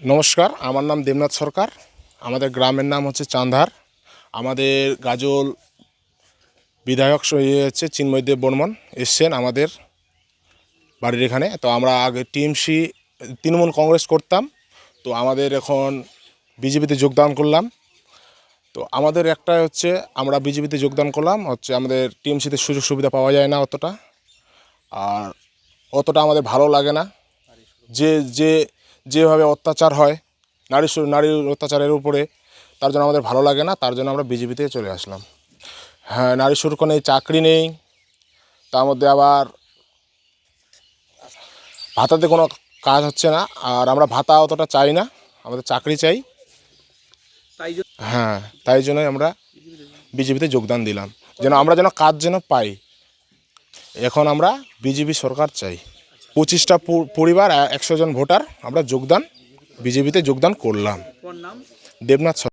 নমস্কার, আমার নাম দেবনাথ সরকার। আমাদের গ্রামের নাম হচ্ছে চাঁধার। আমাদের গাজল বিধায়ক হচ্ছে চিন্ময়দেব বর্মন এসছেন আমাদের বাড়ির এখানে। তো আমরা আগে টিএমসি তৃণমূল কংগ্রেস করতাম, তো আমাদের এখন বিজেপিতে যোগদান করলাম। তো আমাদের একটা হচ্ছে আমরা বিজেপিতে যোগদান করলাম হচ্ছে আমাদের টিএমসিতে সুযোগ সুবিধা পাওয়া যায় না অতটা, আর অতটা আমাদের ভালো লাগে না। যে যে যেভাবে অত্যাচার হয় নারীর অত্যাচারের উপরে, তার জন্য আমাদের ভালো লাগে না, তার জন্য আমরা বিজেপিতে চলে আসলাম। হ্যাঁ, নারী সুরক্ষা নেই, চাকরি নেই, তার মধ্যে আবার ভাতাতে কোনো কাজ হচ্ছে না। আর আমরা ভাতা অতটা চাই না, আমাদের চাকরি চাই। হ্যাঁ, তাই জন্যই আমরা বিজেপিতে যোগদান দিলাম, যেন আমরা কাজ পাই। এখন আমরা বিজেপি সরকার চাই। 25টা পরিবার 100 জন ভোটার আমরা বিজেপিতে যোগদান করলাম। দেবনাথ।